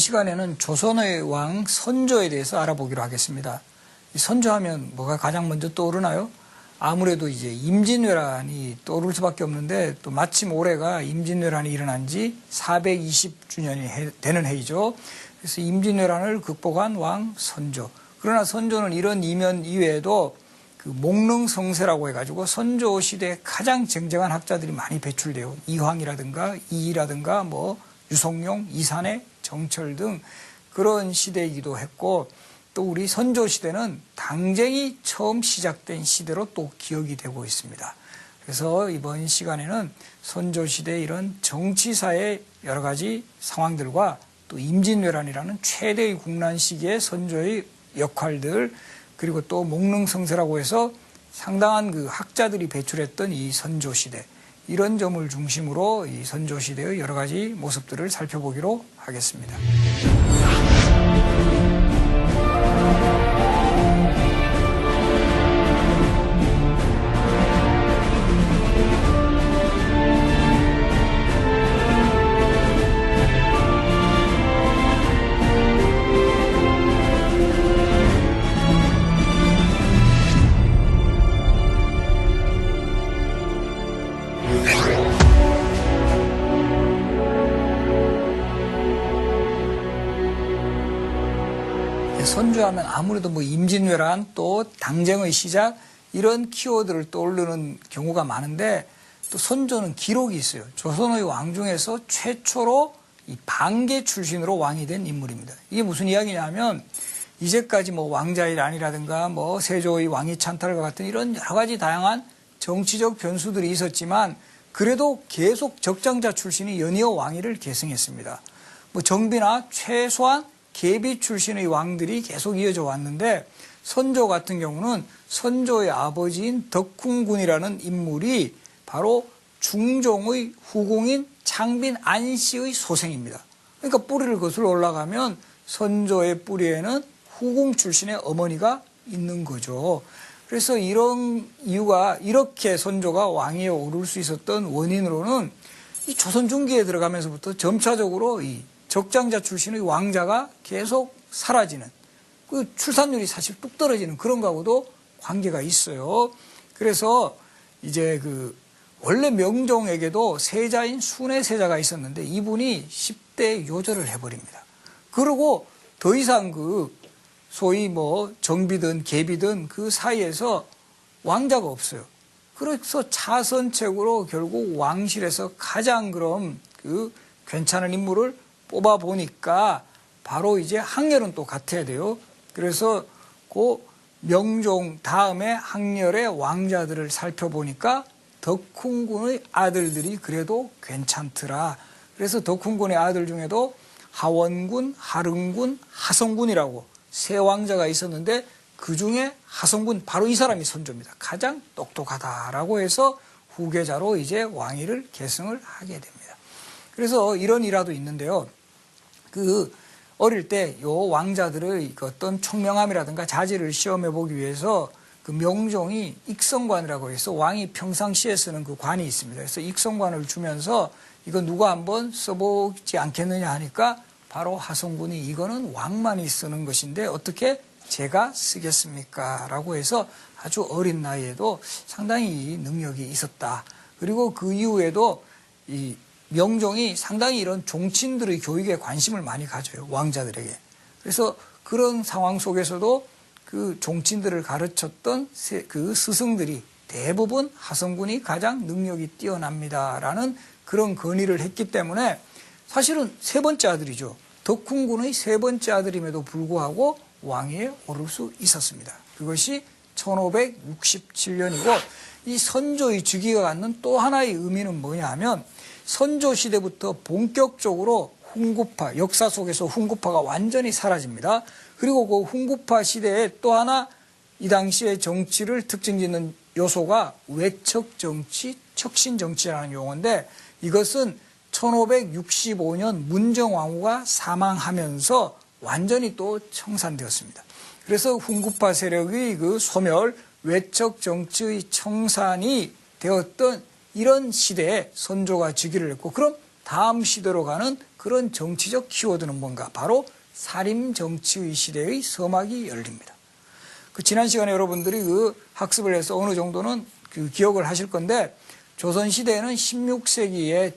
시간에는 조선의 왕 선조에 대해서 알아보기로 하겠습니다. 선조하면 뭐가 가장 먼저 떠오르나요? 아무래도 이제 임진왜란이 떠오를 수밖에 없는데, 또 마침 올해가 임진왜란이 일어난 지 420주년이 되는 해이죠. 그래서 임진왜란을 극복한 왕 선조. 그러나 선조는 이런 이면 이외에도 그 목릉성세라고 해가지고 선조 시대에 가장 쟁쟁한 학자들이 많이 배출돼요. 이황이라든가 이이라든가 뭐 유성룡, 이산해, 정철 등 그런 시대이기도 했고, 또 우리 선조 시대는 당쟁이 처음 시작된 시대로 또 기억이 되고 있습니다. 그래서 이번 시간에는 선조 시대의 이런 정치사의 여러 가지 상황들과 또 임진왜란이라는 최대의 국난 시기의 선조의 역할들, 그리고 또 목릉성세라고 해서 상당한 그 학자들이 배출했던 이 선조 시대, 이런 점을 중심으로 이 선조 시대의 여러 가지 모습들을 살펴보기로 하겠습니다. 선조하면 아무래도 뭐 임진왜란 또 당쟁의 시작 이런 키워드를 떠올리는 경우가 많은데, 또 선조는 기록이 있어요. 조선의 왕 중에서 최초로 이 반개 출신으로 왕이 된 인물입니다. 이게 무슨 이야기냐면, 이제까지 뭐 왕자의 난이라든가 뭐 세조의 왕위 찬탈과 같은 이런 여러 가지 다양한 정치적 변수들이 있었지만, 그래도 계속 적장자 출신이 연이어 왕위를 계승했습니다. 뭐 정비나 최소한 계비 출신의 왕들이 계속 이어져 왔는데, 선조 같은 경우는 선조의 아버지인 덕훈군이라는 인물이 바로 중종의 후궁인 창빈 안씨의 소생입니다. 그러니까 뿌리를 거슬러 올라가면 선조의 뿌리에는 후궁 출신의 어머니가 있는 거죠. 그래서 이런 이유가, 이렇게 선조가 왕위에 오를 수 있었던 원인으로는 이 조선 중기에 들어가면서부터 점차적으로 이 적장자 출신의 왕자가 계속 사라지는, 그 출산율이 사실 뚝 떨어지는 그런 거하고도 관계가 있어요. 그래서 이제 그 원래 명종에게도 세자인 순혜세자가 있었는데, 이분이 10대 요절을 해버립니다. 그리고 더 이상 그 소위 뭐 정비든 계비든 그 사이에서 왕자가 없어요. 그래서 차선책으로 결국 왕실에서 가장 그럼 그 괜찮은 인물을 뽑아 보니까 바로 이제 항렬은 또 같아야 돼요. 그래서 그 명종 다음에 항렬의 왕자들을 살펴보니까 덕훈군의 아들들이 그래도 괜찮더라. 그래서 덕훈군의 아들 중에도 하원군, 하릉군, 하성군이라고 세 왕자가 있었는데, 그 중에 하성군, 바로 이 사람이 선조입니다. 가장 똑똑하다라고 해서 후계자로 이제 왕위를 계승을 하게 됩니다. 그래서 이런 일화도 있는데요. 그 어릴 때 요 왕자들의 어떤 총명함이라든가 자질을 시험해 보기 위해서 그 명종이 익성관이라고 해서 왕이 평상시에 쓰는 그 관이 있습니다. 그래서 익성관을 주면서 이거 누가 한번 써보지 않겠느냐 하니까 바로 하성군이 이거는 왕만이 쓰는 것인데 어떻게 제가 쓰겠습니까? 라고 해서 아주 어린 나이에도 상당히 능력이 있었다. 그리고 그 이후에도 이 명종이 상당히 이런 종친들의 교육에 관심을 많이 가져요. 왕자들에게. 그래서 그런 상황 속에서도 그 종친들을 가르쳤던 그 스승들이 대부분 하성군이 가장 능력이 뛰어납니다라는 그런 건의를 했기 때문에, 사실은 세 번째 아들이죠. 덕훈군의 세 번째 아들임에도 불구하고 왕위에 오를 수 있었습니다. 그것이 1567년이고, 이 선조의 즉위가 갖는 또 하나의 의미는 뭐냐 하면, 선조 시대부터 본격적으로 훈구파, 역사 속에서 훈구파가 완전히 사라집니다. 그리고 그 훈구파 시대에 또 하나 이 당시의 정치를 특징짓는 요소가 외척정치, 척신정치라는 용어인데, 이것은 1565년 문정왕후가 사망하면서 완전히 또 청산되었습니다. 그래서 훈구파 세력의 그 소멸, 외척정치의 청산이 되었던 이런 시대에 선조가 즉위를 했고, 그럼 다음 시대로 가는 그런 정치적 키워드는 뭔가? 바로 살인 정치의 시대의 서막이 열립니다. 지난 시간에 여러분들이 학습을 해서 어느 정도는 기억을 하실 건데, 조선시대에는 16세기의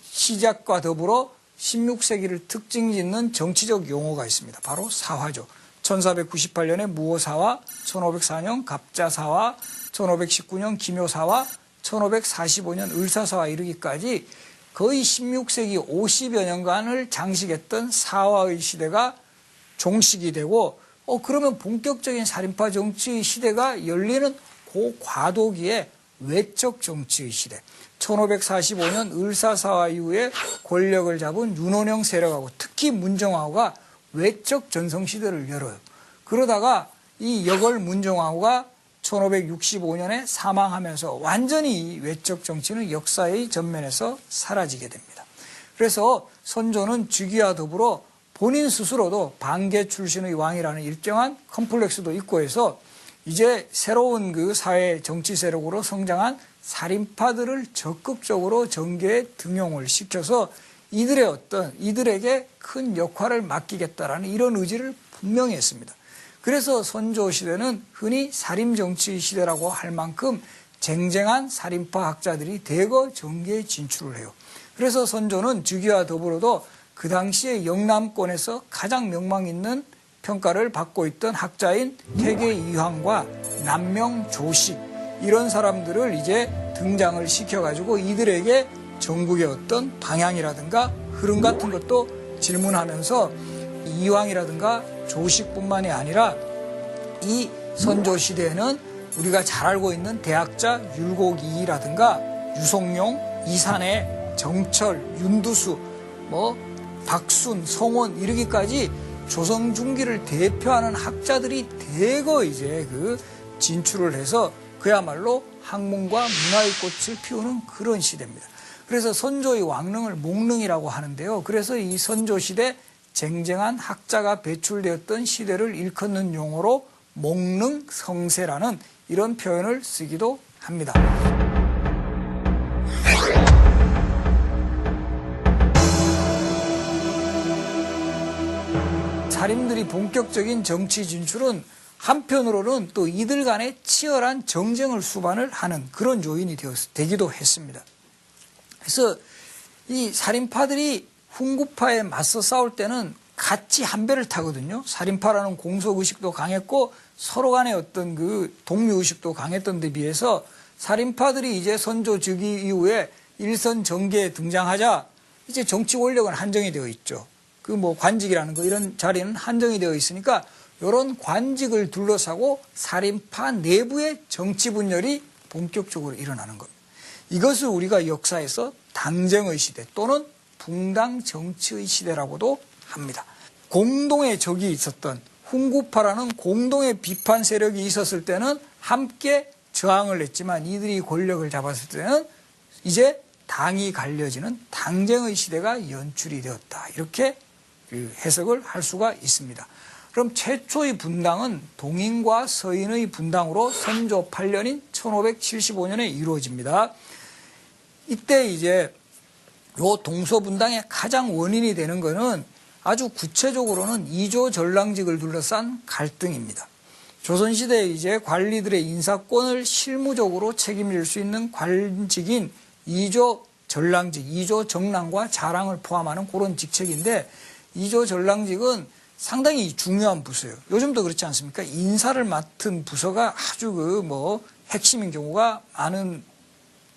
시작과 더불어 16세기를 특징짓는 정치적 용어가 있습니다. 바로 사화죠. 1498년에 무오사화, 1504년 갑자사화, 1519년 기묘사화, 1545년 을사사화 이르기까지 거의 16세기 50여 년간을 장식했던 사화의 시대가 종식이 되고, 그러면 본격적인 살인파 정치의 시대가 열리는 그 과도기에 외적 정치의 시대. 1545년 을사사화 이후에 권력을 잡은 윤원형 세력하고 특히 문정왕후가 외적 전성시대를 열어요. 그러다가 이 여걸 문정왕후가 1565년에 사망하면서 완전히 외적 정치는 역사의 전면에서 사라지게 됩니다. 그래서 선조는 즉위와 더불어 본인 스스로도 반개 출신의 왕이라는 일정한 컴플렉스도 있고 해서 이제 새로운 사회 정치 세력으로 성장한 살인파들을 적극적으로 정계에 등용을 시켜서 이들에게 큰 역할을 맡기겠다라는 이런 의지를 분명히 했습니다. 그래서 선조 시대는 흔히 살인 정치 시대라고 할 만큼 쟁쟁한 살인파 학자들이 대거 정계에 진출을 해요. 그래서 선조는 즉위와 더불어도 그 당시에 영남권에서 가장 명망 있는 평가를 받고 있던 학자인 태계 이황과 남명 조식 이런 사람들을 이제 등장을 시켜가지고 이들에게 전국의 어떤 방향이라든가 흐름 같은 것도 질문하면서 이황이라든가 조식뿐만이 아니라 이 선조 시대에는 우리가 잘 알고 있는 대학자 율곡이라든가 유송룡, 이산해, 정철, 윤두수, 박순, 성원 이르기까지 조선 중기를 대표하는 학자들이 대거 이제 진출을 해서 그야말로 학문과 문화의 꽃을 피우는 그런 시대입니다. 그래서 선조의 왕릉을 몽릉이라고 하는데요. 그래서 이 선조 시대 쟁쟁한 학자가 배출되었던 시대를 일컫는 용어로 몽릉성세라는 이런 표현을 쓰기도 합니다. 살인들이 본격적인 정치 진출은 한편으로는 또 이들 간에 치열한 정쟁을 수반을 하는 그런 요인이 되기도 했습니다. 그래서 이 살인파들이 훈구파에 맞서 싸울 때는 같이 한 배를 타거든요. 살인파라는 공속의식도 강했고 서로 간의 어떤 동료의식도 관했던 데 비해서 살인파들이 이제 선조 즉위 이후에 일선 정계에 등장하자 이제 정치 권력은 한정이 되어 있죠. 관직이라는 이런 자리는 한정이 되어 있으니까 이런 관직을 둘러싸고 살인파 내부의 정치 분열이 본격적으로 일어나는 겁니다. 이것을 우리가 역사에서 당정의 시대 또는 붕당 정치의 시대라고도 합니다. 공동의 적이 있었던 훈구파라는 공동의 비판 세력이 있었을 때는 함께 저항을 했지만 이들이 권력을 잡았을 때는 이제 당이 갈려지는 당쟁의 시대가 연출이 되었다. 이렇게 해석을 할 수가 있습니다. 그럼 최초의 분당은 동인과 서인의 분당으로 선조 8년인 1575년에 이루어집니다. 이때 이제 요 동서분당의 가장 원인이 되는 것은 아주 구체적으로는 이조 전랑직을 둘러싼 갈등입니다. 조선시대에 이제 관리들의 인사권을 실무적으로 책임질 수 있는 관직인 이조 전랑직, 이조 정랑과 자랑을 포함하는 그런 직책인데 이조 전랑직은 상당히 중요한 부서예요. 요즘도 그렇지 않습니까? 인사를 맡은 부서가 아주 핵심인 경우가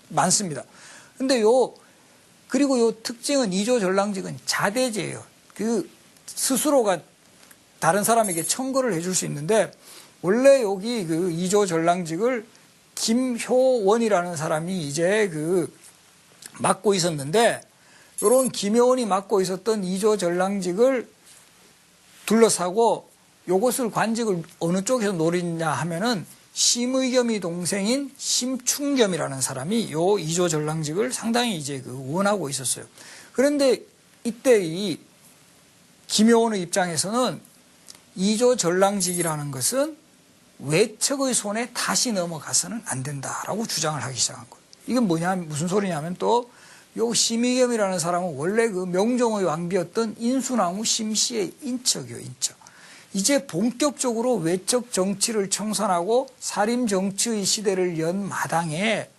많습니다. 근데 그리고 요 특징은 이조 전랑직은 자대제예요. 스스로가 다른 사람에게 청구를 해줄 수 있는데 원래 여기 이조 전랑직을 김효원이라는 사람이 이제 맡고 있었는데 이런 김효원이 맡고 있었던 이조 전랑직을 둘러싸고 요것을 관직을 어느 쪽에서 노리냐 하면은 심의겸이 동생인 심충겸이라는 사람이 요 이조 전랑직을 상당히 이제 원하고 있었어요. 그런데 이때 이 김효원의 입장에서는 이조 전랑직이라는 것은 외척의 손에 다시 넘어가서는 안 된다라고 주장을 하기 시작한 거예요. 이건 무슨 소리냐면 또 요 심의겸이라는 사람은 원래 그 명종의 왕비였던 인수나무 심씨의 인척이요, 인척. 이제 본격적으로 외적 정치를 청산하고 사림 정치의 시대를 연 마당에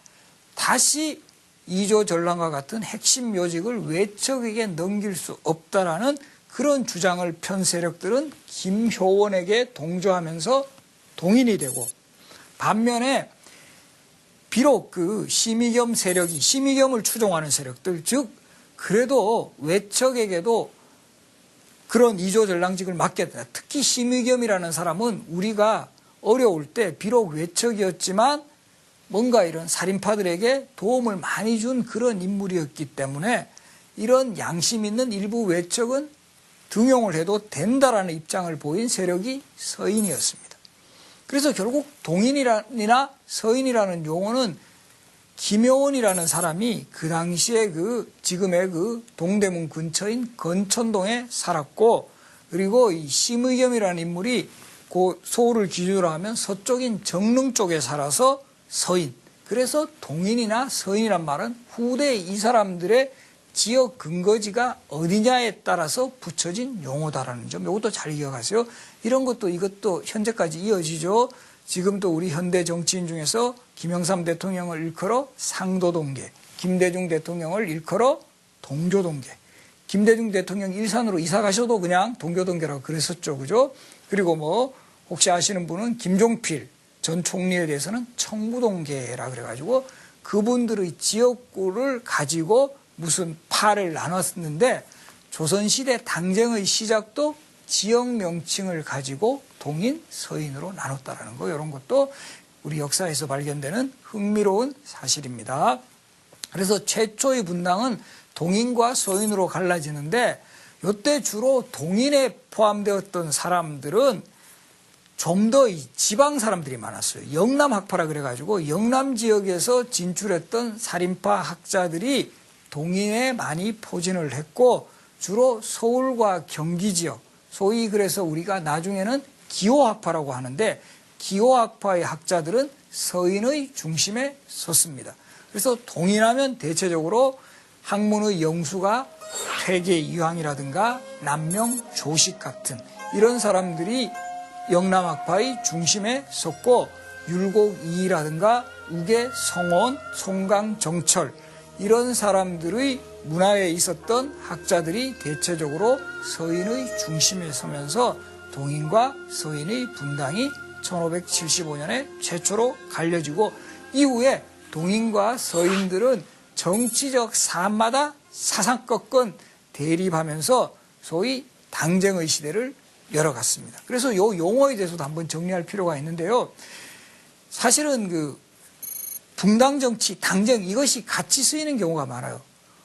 다시 이조 전랑과 같은 핵심 요직을 외척에게 넘길 수 없다라는 그런 주장을 편 세력들은 김효원에게 동조하면서 동인이 되고, 반면에 비록 그 심의겸 세력이 심의겸을 추종하는 세력들, 즉 그래도 외척에게도 그런 이조 전랑직을 맡게 된다. 특히 심의겸이라는 사람은 우리가 어려울 때 비록 외척이었지만 뭔가 이런 살인파들에게 도움을 많이 준 그런 인물이었기 때문에 이런 양심 있는 일부 외척은 등용을 해도 된다라는 입장을 보인 세력이 서인이었습니다. 그래서 결국 동인이나 서인이라는 용어는 김효원이라는 사람이 그 당시에 지금의 동대문 근처인 건천동에 살았고, 그리고 이 심의겸이라는 인물이 서울을 기준으로 하면 서쪽인 정릉 쪽에 살아서 서인. 그래서 동인이나 서인이란 말은 후대 이 사람들의 지역 근거지가 어디냐에 따라서 붙여진 용어다라는 점, 이것도 잘 기억하세요. 이것도 현재까지 이어지죠. 지금도 우리 현대 정치인 중에서 김영삼 대통령을 일컬어 상도동계, 김대중 대통령을 일컬어 동교동계, 김대중 대통령 일산으로 이사 가셔도 그냥 동교동계라고 그랬었죠, 그죠? 그리고 혹시 아시는 분은 김종필 전 총리에 대해서는 청부동계라 그래가지고 그분들의 지역구를 가지고 무슨 파를 나눴는데, 조선시대 당쟁의 시작도 지역 명칭을 가지고 동인, 서인으로 나눴다라는 거, 이런 것도 우리 역사에서 발견되는 흥미로운 사실입니다. 그래서 최초의 분당은 동인과 서인으로 갈라지는데, 이때 주로 동인에 포함되었던 사람들은 좀 더 지방 사람들이 많았어요. 영남학파라 그래가지고 영남 지역에서 진출했던 살인파 학자들이 동인에 많이 포진을 했고, 주로 서울과 경기 지역, 소위 그래서 우리가 나중에는 기호학파라고 하는데, 기호학파의 학자들은 서인의 중심에 섰습니다. 그래서 동인하면 대체적으로 학문의 영수가 퇴계 이황이라든가 남명 조식 같은 이런 사람들이 영남학파의 중심에 섰고, 율곡이라든가 우계 성원, 송강 정철 이런 사람들의 문화에 있었던 학자들이 대체적으로 서인의 중심에 서면서 동인과 서인의 분당이 1575년에 최초로 갈려지고, 이후에 동인과 서인들은 정치적 사안마다 사상꺾은 대립하면서 소위 당쟁의 시대를 열어갔습니다. 그래서 이 용어에 대해서도 한번 정리할 필요가 있는데요. 사실은 분당 정치, 당쟁 이것이 같이 쓰이는 경우가 많아요.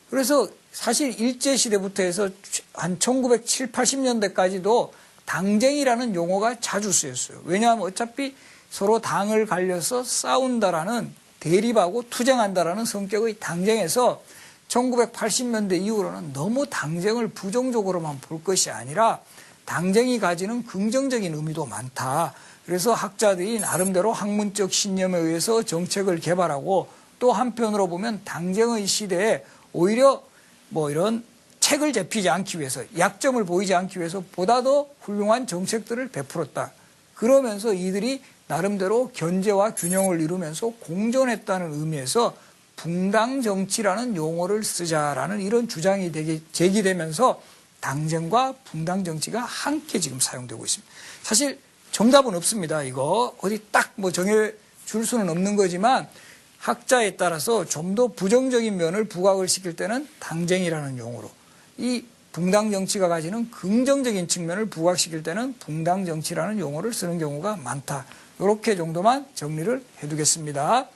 그래서 사실 일제시대부터 해서 한 1970, 80년대까지도 당쟁이라는 용어가 자주 쓰였어요. 왜냐하면 어차피 서로 당을 갈려서 싸운다라는, 대립하고 투쟁한다라는 성격의 당쟁에서 1980년대 이후로는 너무 당쟁을 부정적으로만 볼 것이 아니라 당쟁이 가지는 긍정적인 의미도 많다. 그래서 학자들이 나름대로 학문적 신념에 의해서 정책을 개발하고, 또 한편으로 보면 당쟁의 시대에 오히려 이런 책을 제피지 않기 위해서, 약점을 보이지 않기 위해서 보다 더 훌륭한 정책들을 베풀었다. 그러면서 이들이 나름대로 견제와 균형을 이루면서 공존했다는 의미에서 붕당 정치라는 용어를 쓰자라는 이런 주장이 제기되면서 당쟁과 붕당 정치가 함께 지금 사용되고 있습니다. 사실 정답은 없습니다. 이거 어디 딱 정해줄 수는 없는 거지만, 학자에 따라서 좀 더 부정적인 면을 부각을 시킬 때는 당쟁이라는 용어로, 이 붕당 정치가 가지는 긍정적인 측면을 부각시킬 때는 붕당 정치라는 용어를 쓰는 경우가 많다. 이렇게 정도만 정리를 해두겠습니다.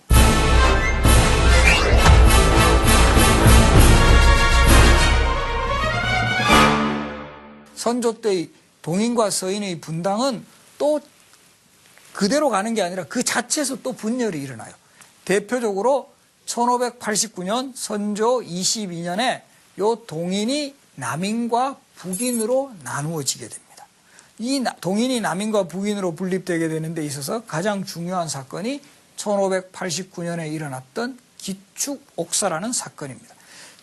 선조 때의 동인과 서인의 분당은 또 그대로 가는 게 아니라 그 자체에서 또 분열이 일어나요. 대표적으로 1589년 선조 22년에 요 동인이 남인과 북인으로 나누어지게 됩니다. 이 동인이 남인과 북인으로 분립되게 되는 데 있어서 가장 중요한 사건이 1589년에 일어났던 기축 옥사라는 사건입니다.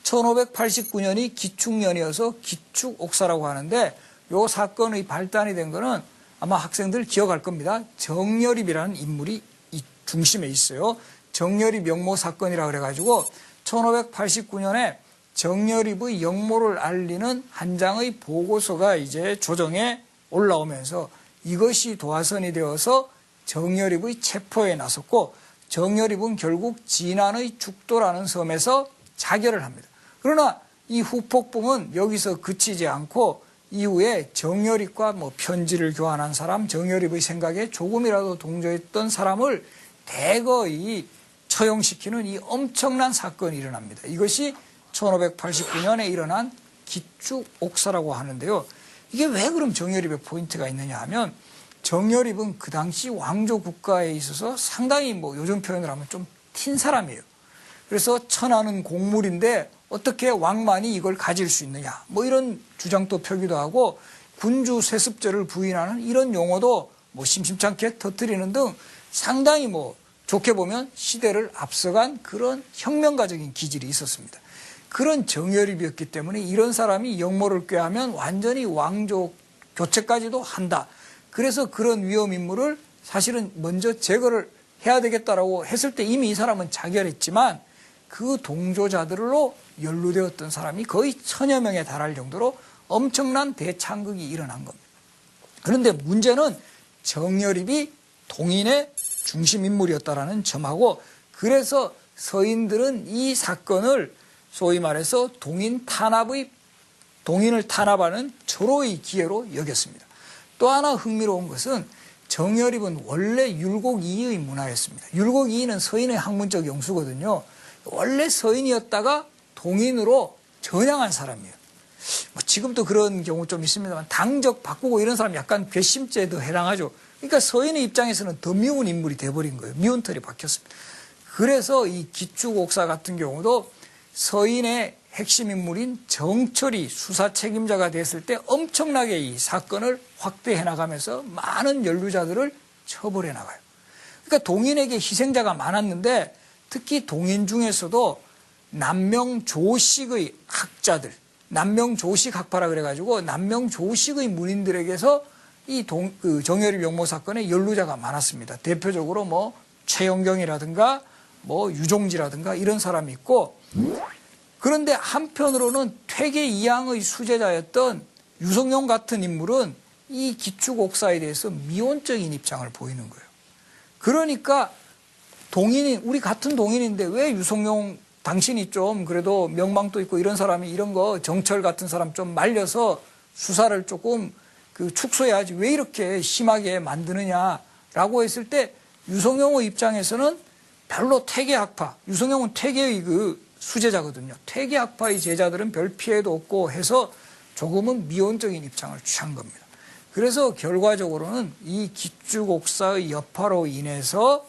1589년이 기축년이어서 기축옥사라고 하는데 요 사건의 발단이 된 거는 아마 학생들 기억할 겁니다. 정여립이라는 인물이 이 중심에 있어요. 정여립 영모 사건이라 그래가지고 1589년에 정여립의 영모를 알리는 한 장의 보고서가 이제 조정에 올라오면서 이것이 도화선이 되어서 정여립의 체포에 나섰고 정여립은 결국 진안의 죽도라는 섬에서 자결을 합니다. 그러나 이 후폭풍은 여기서 그치지 않고 이후에 정여립과 뭐 편지를 교환한 사람, 정여립의 생각에 조금이라도 동조했던 사람을 대거의 처형시키는 이 엄청난 사건이 일어납니다. 이것이 1589년에 일어난 기축옥사라고 하는데요. 이게 왜 그럼 정여립의 포인트가 있느냐 하면 정여립은 그 당시 왕조 국가에 있어서 상당히 뭐 요즘 표현을 하면 좀 튄 사람이에요. 그래서 천하는 공물인데 어떻게 왕만이 이걸 가질 수 있느냐 뭐 이런 주장도 펴기도 하고 군주 세습제를 부인하는 이런 용어도 뭐 심심찮게 터뜨리는 등 상당히 뭐 좋게 보면 시대를 앞서간 그런 혁명가적인 기질이 있었습니다. 그런 정여립이었기 때문에 이런 사람이 영모를 꾀하면 완전히 왕조 교체까지도 한다. 그래서 그런 위험 인물을 사실은 먼저 제거를 해야 되겠다라고 했을 때 이미 이 사람은 자결했지만 그 동조자들로 연루되었던 사람이 거의 1000여 명에 달할 정도로 엄청난 대창극이 일어난 겁니다. 그런데 문제는 정여립이 동인의 중심 인물이었다라는 점하고 그래서 서인들은 이 사건을 소위 말해서 동인을 탄압하는 절호의 기회로 여겼습니다. 또 하나 흥미로운 것은 정여립은 원래 율곡이의 문화였습니다. 율곡이는 서인의 학문적 용수거든요. 원래 서인이었다가 동인으로 전향한 사람이에요. 뭐 지금도 그런 경우 좀 있습니다만 당적 바꾸고 이런 사람 약간 괘씸죄에도 해당하죠. 그러니까 서인의 입장에서는 더 미운 인물이 돼버린 거예요. 미운 털이 박혔습니다. 그래서 이 기축옥사 같은 경우도 서인의 핵심 인물인 정철이 수사 책임자가 됐을 때 엄청나게 이 사건을 확대해 나가면서 많은 연루자들을 처벌해 나가요. 그러니까 동인에게 희생자가 많았는데 특히 동인 중에서도 남명조식의 학자들, 남명조식 학파라 그래가지고 남명조식의 문인들에게서 이 정여립 영모 사건에 연루자가 많았습니다. 대표적으로 뭐 최영경이라든가 뭐 유종지라든가 이런 사람이 있고 그런데 한편으로는 퇴계 이양의 수제자였던 유성룡 같은 인물은 이 기축옥사에 대해서 미온적인 입장을 보이는 거예요. 그러니까 우리 같은 동인인데 왜 유성룡 당신이 좀 그래도 명망도 있고 이런 사람이 이런 거 정철 같은 사람 좀 말려서 수사를 조금 축소해야지 왜 이렇게 심하게 만드느냐라고 했을 때 유성룡의 입장에서는 별로 퇴계학파, 유성룡은 퇴계의 수제자거든요. 퇴계학파의 제자들은 별 피해도 없고 해서 조금은 미온적인 입장을 취한 겁니다. 그래서 결과적으로는 이 기축옥사의 여파로 인해서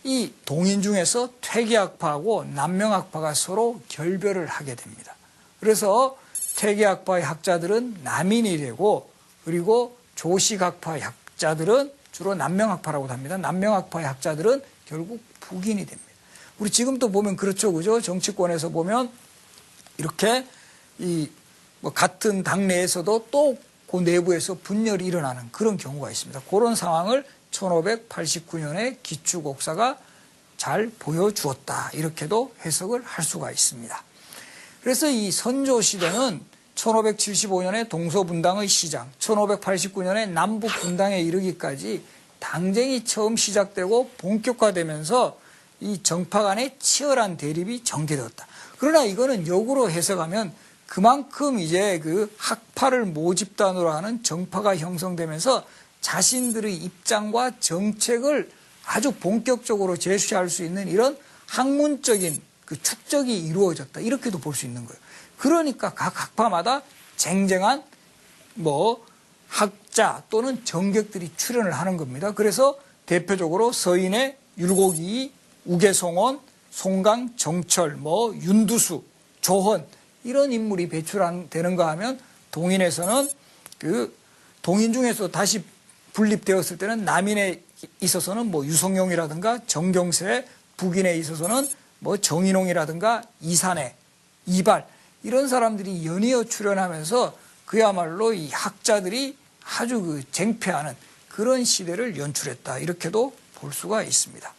이 동인 중에서 퇴계학파하고 남명학파가 서로 결별을 하게 됩니다. 그래서 퇴계학파의 학자들은 남인이 되고 그리고 조식학파의 학자들은 주로 남명학파라고 합니다. 남명학파의 학자들은 결국 북인이 됩니다. 우리 지금도 보면 그렇죠, 그죠? 정치권에서 보면 이렇게 뭐 같은 당내에서도 또 그 내부에서 분열이 일어나는 그런 경우가 있습니다. 그런 상황을 1589년에 기축옥사가 잘 보여주었다. 이렇게도 해석을 할 수가 있습니다. 그래서 이 선조시대는 1575년에 동서분당의 시작, 1589년에 남북분당에 이르기까지 당쟁이 처음 시작되고 본격화되면서 이 정파 간의 치열한 대립이 전개되었다. 그러나 이거는 역으로 해석하면 그만큼 이제 학파를 모집단으로 하는 정파가 형성되면서 자신들의 입장과 정책을 아주 본격적으로 제시할 수 있는 이런 학문적인 축적이 이루어졌다. 이렇게도 볼 수 있는 거예요. 그러니까 각 학파마다 쟁쟁한 학자 또는 정객들이 출연을 하는 겁니다. 그래서 대표적으로 서인의 율곡이, 우계송원, 송강, 정철, 윤두수, 조헌 이런 인물이 배출되는가 하면 동인에서는 동인 중에서 다시 분립되었을 때는 남인에 있어서는 유성룡이라든가 정경세, 북인에 있어서는 정인홍이라든가 이산해 이발 이런 사람들이 연이어 출연하면서 그야말로 이 학자들이 아주 그 쟁패하는 그런 시대를 연출했다. 이렇게도 볼 수가 있습니다.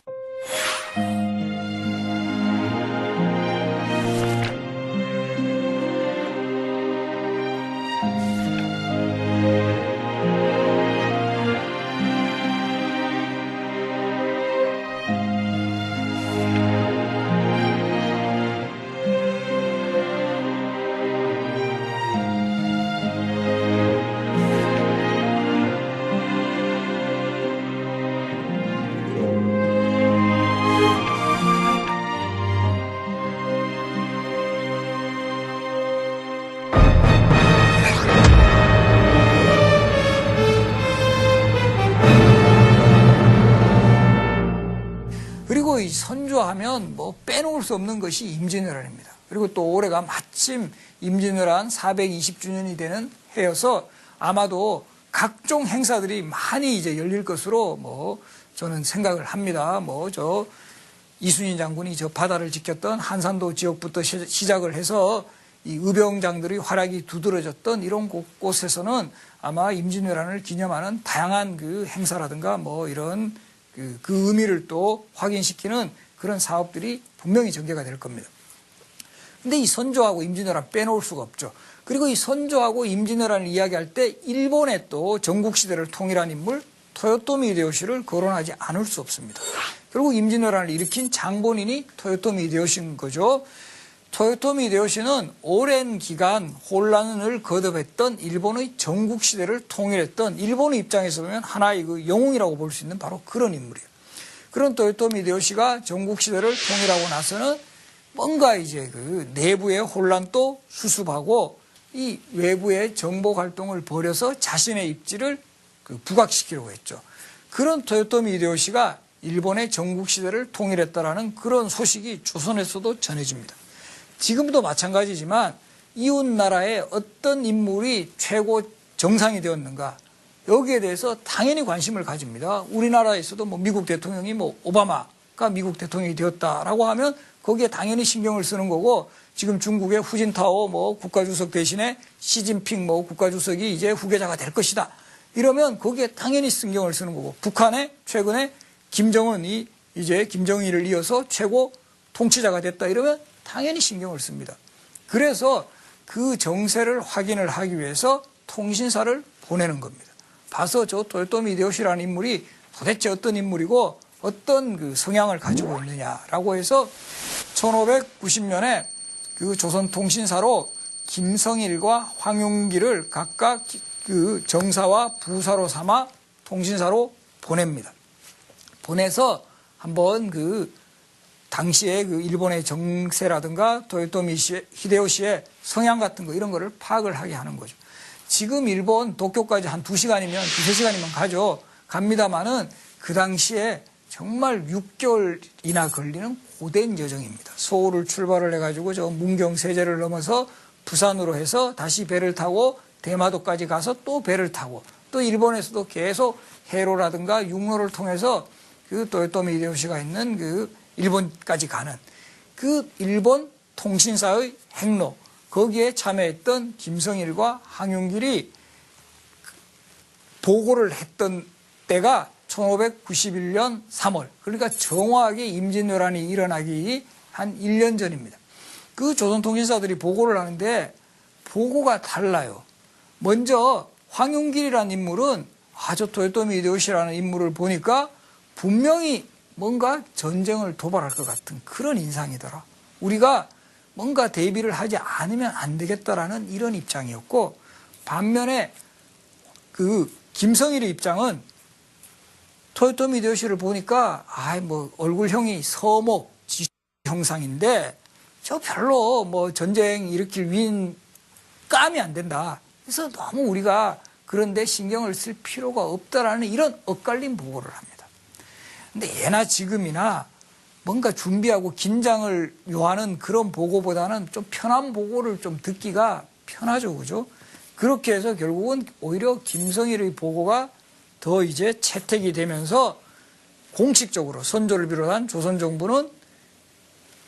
그리고 이 선조하면 뭐 빼놓을 수 없는 것이 임진왜란입니다. 그리고 또 올해가 마침 임진왜란 420주년이 되는 해여서 아마도 각종 행사들이 많이 이제 열릴 것으로 뭐 저는 생각을 합니다. 뭐 저 이순신 장군이 저 바다를 지켰던 한산도 지역부터 시작을 해서 이 의병장들의 활약이 두드러졌던 이런 곳곳에서는 아마 임진왜란을 기념하는 다양한 그 행사라든가 뭐 이런 그 의미를 또 확인시키는 그런 사업들이 분명히 전개가 될 겁니다. 근데 이 선조하고 임진왜란 빼놓을 수가 없죠. 그리고 이 선조하고 임진왜란을 이야기할 때 일본의 또 전국시대를 통일한 인물 토요토미 히데요시를 거론하지 않을 수 없습니다. 결국 임진왜란을 일으킨 장본인이 토요토미 히데요시인 거죠. 토요토미 히데요시는 오랜 기간 혼란을 거듭했던 일본의 전국시대를 통일했던 일본의 입장에서 보면 하나의 그 영웅이라고 볼 수 있는 바로 그런 인물이에요. 그런 토요토미 히데요시가 전국시대를 통일하고 나서는 뭔가 이제 그 내부의 혼란도 수습하고 이 외부의 정복 활동을 벌여서 자신의 입지를 그 부각시키려고 했죠. 그런 토요토미 히데요시가 일본의 전국시대를 통일했다라는 그런 소식이 조선에서도 전해집니다. 지금도 마찬가지지만 이웃 나라의 어떤 인물이 최고 정상이 되었는가 여기에 대해서 당연히 관심을 가집니다. 우리나라에서도 뭐 미국 대통령이 뭐 오바마가 미국 대통령이 되었다라고 하면 거기에 당연히 신경을 쓰는 거고 지금 중국의 후진타오 뭐 국가주석 대신에 시진핑 뭐 국가주석이 이제 후계자가 될 것이다. 이러면 거기에 당연히 신경을 쓰는 거고 북한에 최근에 김정은이 이제 김정일을 이어서 최고 통치자가 됐다 이러면 당연히 신경을 씁니다. 그래서 그 정세를 확인을 하기 위해서 통신사를 보내는 겁니다. 봐서 저 토요토미 히데요시라는 인물이 도대체 어떤 인물이고 어떤 그 성향을 가지고 있느냐라고 해서 1590년에 그 조선통신사로 김성일과 황용기를 각각 그 정사와 부사로 삼아 통신사로 보냅니다. 보내서 한번 그 당시에 그 일본의 정세라든가 토요토미 히데요시의 성향 같은 거 이런 거를 파악을 하게 하는 거죠. 지금 일본 도쿄까지 한 2시간이면 3시간이면 가죠. 갑니다마는 그 당시에 정말 6개월이나 걸리는 고된 여정입니다. 서울을 출발을 해가지고 저 문경 세제를 넘어서 부산으로 해서 다시 배를 타고 대마도까지 가서 또 배를 타고 또 일본에서도 계속 해로라든가 육로를 통해서 그 토요토미 히데요시가 있는 그 일본까지 가는 그 일본 통신사의 행로 거기에 참여했던 김성일과 황용길이 보고를 했던 때가 1591년 3월 그러니까 정확하게 임진왜란이 일어나기 한 1년 전입니다. 그 조선통신사들이 보고를 하는데 보고가 달라요. 먼저 황용길이라는 인물은 저 토요토미 히데요시라는 인물을 보니까 분명히 뭔가 전쟁을 도발할 것 같은 그런 인상이더라. 우리가 뭔가 대비를 하지 않으면 안 되겠다라는 이런 입장이었고 반면에 그 김성일의 입장은 토요토미 히데요시를 보니까 뭐 얼굴형이 서목 형상인데 저 별로 뭐 전쟁 일으킬 위인 감이 안 된다. 그래서 너무 우리가 그런데 신경을 쓸 필요가 없다라는 이런 엇갈린 보고를 합니다. 근데 예나 지금이나 뭔가 준비하고 긴장을 요하는 그런 보고보다는 좀 편한 보고를 좀 듣기가 편하죠. 그죠? 그렇게 해서 결국은 오히려 김성일의 보고가 더 이제 채택이 되면서 공식적으로 선조를 비롯한 조선 정부는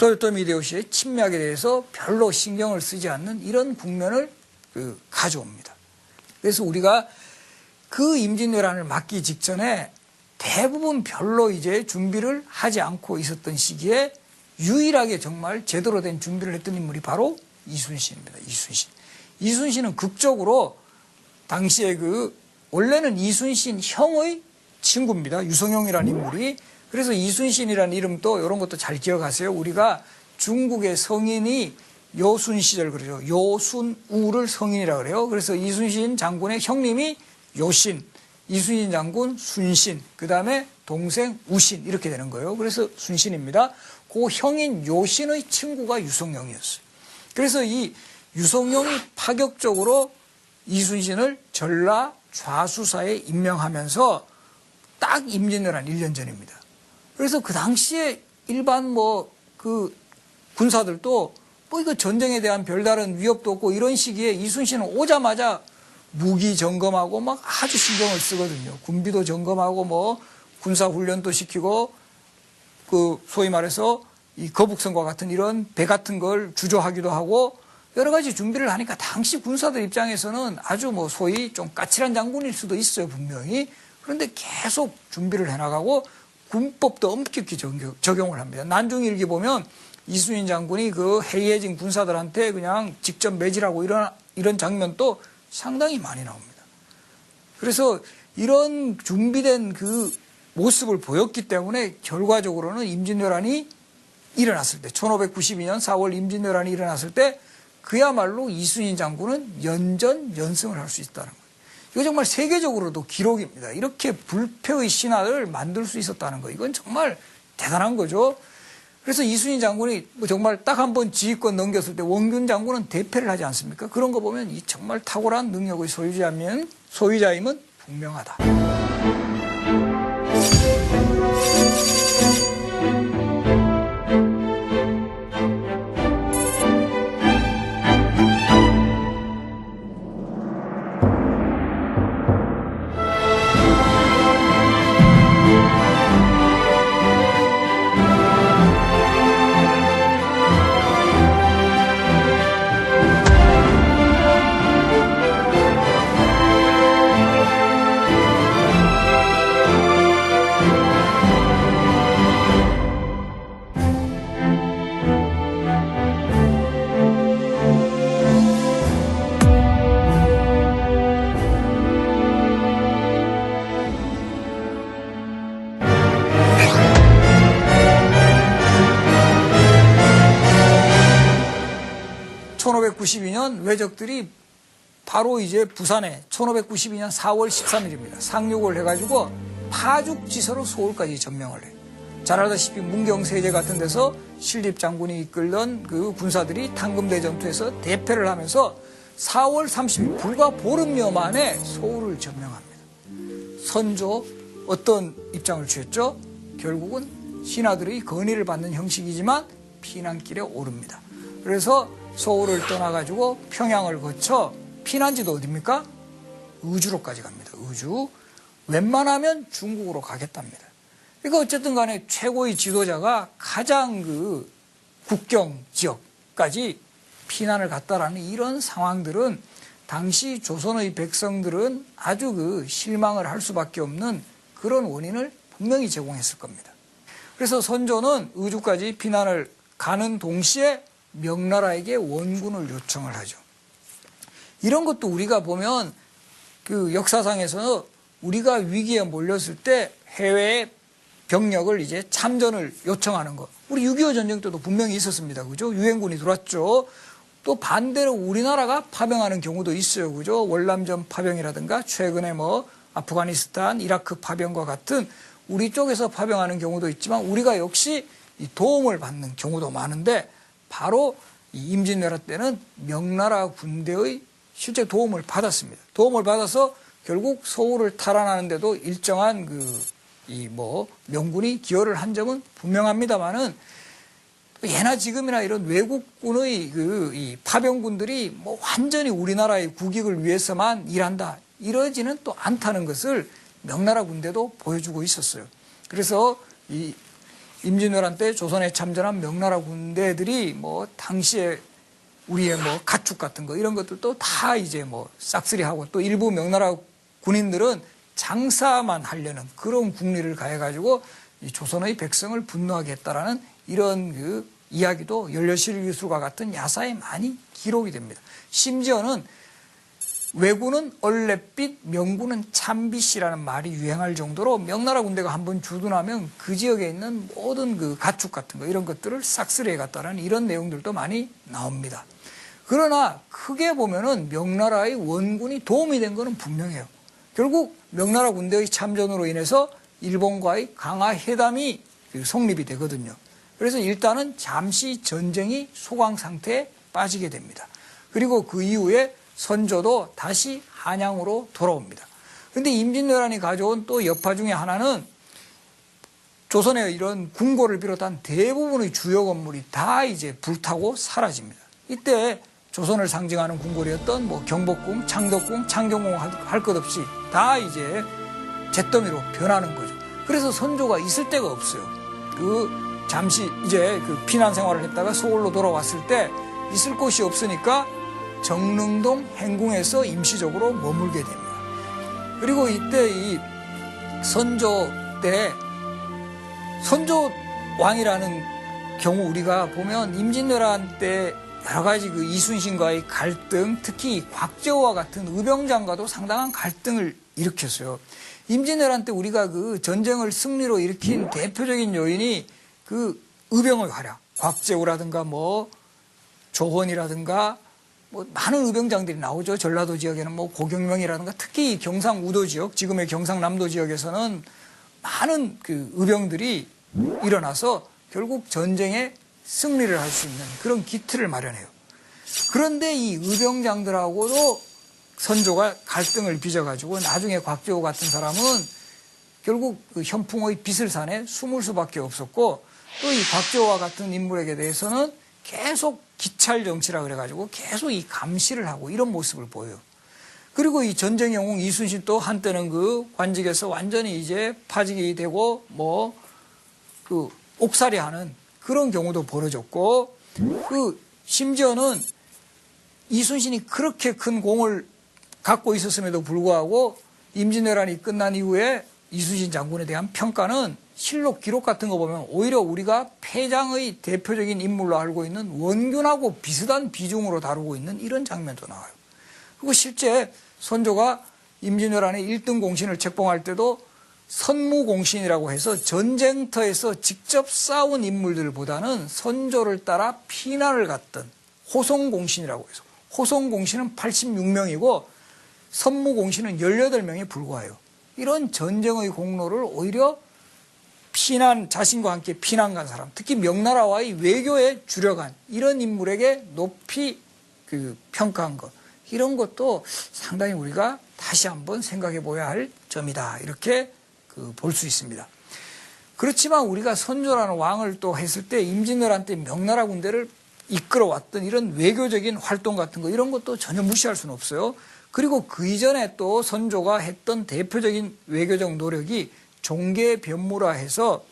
도요토미 히데요시의 침략에 대해서 별로 신경을 쓰지 않는 이런 국면을 가져옵니다. 그래서 우리가 그 임진왜란을 맞기 직전에 대부분 별로 이제 준비를 하지 않고 있었던 시기에 유일하게 정말 제대로 된 준비를 했던 인물이 바로 이순신입니다. 이순신은 극적으로 당시에 원래는 이순신 형의 친구입니다. 유성룡이라는 인물이. 그래서 이순신이라는 이름도 이런 것도 잘 기억하세요. 우리가 중국의 성인이 요순 시절 그러죠. 요순우를 성인이라고 그래요. 그래서 이순신 장군의 형님이 요신, 이순신 장군 순신, 그 다음에 동생 우신 이렇게 되는 거예요. 그래서 순신입니다. 그 형인 요신의 친구가 유성룡이었어요. 그래서 이 유성룡이 파격적으로 이순신을 전라 좌수사에 임명하면서 딱 임진왜란 1년 전입니다. 그래서 그 당시에 일반 군사들도 이거 전쟁에 대한 별다른 위협도 없고 이런 시기에 이순신은 오자마자 무기 점검하고 막 아주 신경을 쓰거든요. 군비도 점검하고 군사 훈련도 시키고 소위 말해서 이 거북선과 같은 이런 배 같은 걸 주조하기도 하고 여러 가지 준비를 하니까 당시 군사들 입장에서는 아주 소위 좀 까칠한 장군일 수도 있어요, 분명히. 그런데 계속 준비를 해나가고 군법도 엄격히 적용을 합니다. 난중일기 보면 이순신 장군이 해이해진 군사들한테 그냥 직접 매질하고 이런 장면도 상당히 많이 나옵니다. 그래서 이런 준비된 모습을 보였기 때문에 결과적으로는 임진왜란이 일어났을 때 1592년 4월 임진왜란이 일어났을 때 그야말로 이순신 장군은 연전연승을 할 수 있다는 거예요. 이거 정말 세계적으로도 기록입니다. 이렇게 불패의 신화를 만들 수 있었다는 거. 이건 정말 대단한 거죠. 그래서 이순신 장군이 정말 딱 한 번 지휘권 넘겼을 때 원균 장군은 대패를 하지 않습니까? 그런 거 보면 이 정말 탁월한 능력의 소유자임은 분명하다. 1592년 왜적들이 바로 이제 부산에 1592년 4월 13일입니다. 상륙을 해가지고 파죽지서로 서울까지 점령을 해요. 잘 알다시피 문경세제 같은 데서 신립 장군이 이끌던 그 군사들이 당금대 전투에서 대패를 하면서 4월 30일 불과 보름여 만에 서울을 점령합니다. 선조 어떤 입장을 취했죠? 결국은 신하들의 건의를 받는 형식이지만 피난길에 오릅니다. 그래서 서울을 떠나가지고 평양을 거쳐 피난지도 어디입니까? 의주로까지 갑니다. 의주. 웬만하면 중국으로 가겠답니다. 그러니까 어쨌든 간에 최고의 지도자가 가장 그 국경 지역까지 피난을 갔다라는 이런 상황들은 당시 조선의 백성들은 아주 그 실망을 할 수밖에 없는 그런 원인을 분명히 제공했을 겁니다. 그래서 선조는 의주까지 피난을 가는 동시에 명나라에게 원군을 요청을 하죠. 이런 것도 우리가 보면 그 역사상에서 우리가 위기에 몰렸을 때 해외에 병력을 이제 참전을 요청하는 것. 우리 6.25 전쟁 때도 분명히 있었습니다. 그죠? 유엔군이 들어왔죠. 또 반대로 우리나라가 파병하는 경우도 있어요. 그죠? 월남전 파병이라든가 최근에 뭐 아프가니스탄, 이라크 파병과 같은 우리 쪽에서 파병하는 경우도 있지만 우리가 역시 이 도움을 받는 경우도 많은데 바로 이 임진왜란 때는 명나라 군대의 실제 도움을 받았습니다. 도움을 받아서 결국 서울을 탈환하는데도 일정한 명군이 기여를 한 점은 분명합니다만은 예나 지금이나 이런 외국군의 이 파병군들이 뭐 완전히 우리나라의 국익을 위해서만 일한다 이러지는 또 않다는 것을 명나라 군대도 보여주고 있었어요. 그래서 이 임진왜란 때 조선에 참전한 명나라 군대들이 뭐 당시에 우리의 뭐 가축 같은 거 이런 것들도 다 이제 뭐 싹쓸이하고 또 일부 명나라 군인들은 장사만 하려는 그런 국리를 가해가지고 이 조선의 백성을 분노하게 했다라는 이런 그 이야기도 연려실기술과 같은 야사에 많이 기록이 됩니다. 심지어는 왜군은 얼렛빛, 명군은 참빛이라는 말이 유행할 정도로 명나라 군대가 한번 주둔하면 그 지역에 있는 모든 그 가축 같은 거 이런 것들을 싹쓸이해 갔다는 이런 내용들도 많이 나옵니다. 그러나 크게 보면은 명나라의 원군이 도움이 된 것은 분명해요. 결국 명나라 군대의 참전으로 인해서 일본과의 강화 회담이 성립이 되거든요. 그래서 일단은 잠시 전쟁이 소강 상태에 빠지게 됩니다. 그리고 그 이후에 선조도 다시 한양으로 돌아옵니다. 그런데 임진왜란이 가져온 또 여파 중에 하나는 조선의 이런 궁궐을 비롯한 대부분의 주요 건물이 다 이제 불타고 사라집니다. 이때 조선을 상징하는 궁궐이었던 뭐 경복궁, 창덕궁, 창경궁 할 것 없이 다 이제 잿더미로 변하는 거죠. 그래서 선조가 있을 데가 없어요. 잠시 이제 피난 생활을 했다가 서울로 돌아왔을 때 있을 곳이 없으니까 정릉동 행궁에서 임시적으로 머물게 됩니다. 그리고 이때 이 선조 때 선조왕이라는 경우 우리가 보면 임진왜란 때 여러 가지 그 이순신과의 갈등, 특히 곽재호와 같은 의병장과도 상당한 갈등을 일으켰어요. 임진왜란 때 우리가 그 전쟁을 승리로 일으킨 대표적인 요인이 그 의병의 활약, 곽재호라든가 뭐 조헌이라든가 뭐 많은 의병장들이 나오죠. 전라도 지역에는 뭐 고경명이라든가 특히 경상우도 지역, 지금의 경상남도 지역에서는 많은 그 의병들이 일어나서 결국 전쟁에 승리를 할 수 있는 그런 기틀을 마련해요. 그런데 이 의병장들하고도 선조가 갈등을 빚어가지고 나중에 곽재호 같은 사람은 결국 그 현풍의 빚을 산에 숨을 수밖에 없었고 또 이 곽재호와 같은 인물에게 대해서는 계속 기찰 정치라 그래가지고 계속 이 감시를 하고 이런 모습을 보여요. 그리고 이 전쟁 영웅 이순신 또 한때는 그 관직에서 완전히 이제 파직이 되고 뭐 그 옥살이하는 그런 경우도 벌어졌고 그 심지어는 이순신이 그렇게 큰 공을 갖고 있었음에도 불구하고 임진왜란이 끝난 이후에 이순신 장군에 대한 평가는 실록 기록 같은 거 보면 오히려 우리가 패장의 대표적인 인물로 알고 있는 원균하고 비슷한 비중으로 다루고 있는 이런 장면도 나와요. 그리고 실제 선조가 임진왜란의 1등 공신을 책봉할 때도 선무공신이라고 해서 전쟁터에서 직접 싸운 인물들보다는 선조를 따라 피난을 갔던 호송공신이라고 해서 호송공신은 86명이고 선무공신은 18명에 불과해요. 이런 전쟁의 공로를 오히려 자신과 함께 피난 간 사람, 특히 명나라와의 외교에 주력한 이런 인물에게 높이 평가한 것, 이런 것도 상당히 우리가 다시 한번 생각해 봐야 할 점이다. 이렇게 볼 수 있습니다. 그렇지만 우리가 선조라는 왕을 또 했을 때 임진왜란 때 명나라 군대를 이끌어왔던 이런 외교적인 활동 같은 거 이런 것도 전혀 무시할 수는 없어요. 그리고 그 이전에 또 선조가 했던 대표적인 외교적 노력이 종계변무라 해서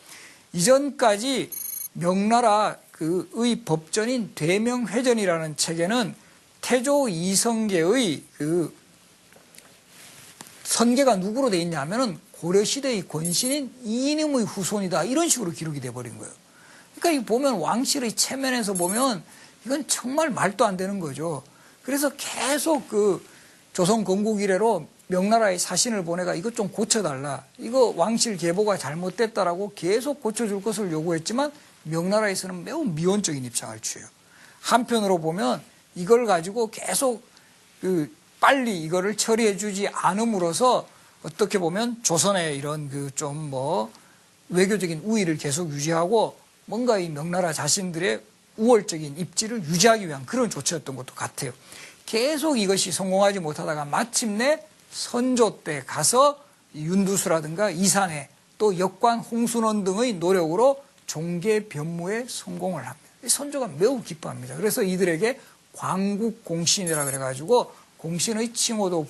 이전까지 명나라의 법전인 대명회전이라는 책에는 태조 이성계의 선계가 누구로 돼 있냐면은 고려시대의 권신인 이인음의 후손이다. 이런 식으로 기록이 돼버린 거예요. 그러니까 이 보면 왕실의 체면에서 보면 이건 정말 말도 안 되는 거죠. 그래서 계속 조선 건국 이래로 명나라의 사신을 보내가 이것 좀 고쳐달라. 이거 왕실 계보가 잘못됐다라고 계속 고쳐줄 것을 요구했지만 명나라에서는 매우 미온적인 입장을 취해요. 한편으로 보면 이걸 가지고 계속 빨리 이거를 처리해주지 않음으로써 어떻게 보면 조선의 이런 외교적인 우위를 계속 유지하고 뭔가 이 명나라 자신들의 우월적인 입지를 유지하기 위한 그런 조치였던 것도 같아요. 계속 이것이 성공하지 못하다가 마침내 선조 때 가서 윤두수라든가 이산해 또 역관 홍순원 등의 노력으로 종계변무에 성공을 합니다. 선조가 매우 기뻐합니다. 그래서 이들에게 광국공신이라 그래가지고 공신의 칭호도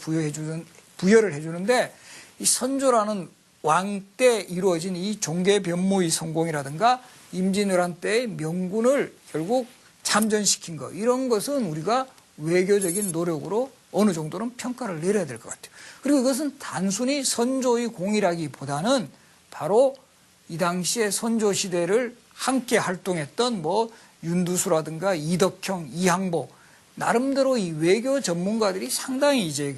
부여를 해주는데 이 선조라는 왕 때 이루어진 이 종계 변모의 성공이라든가 임진왜란 때의 명군을 결국 참전시킨 것, 이런 것은 우리가 외교적인 노력으로 어느 정도는 평가를 내려야 될 것 같아요. 그리고 이것은 단순히 선조의 공이라기보다는 바로 이 당시에 선조 시대를 함께 활동했던 뭐 윤두수라든가 이덕형, 이항복, 나름대로 이 외교 전문가들이 상당히 이제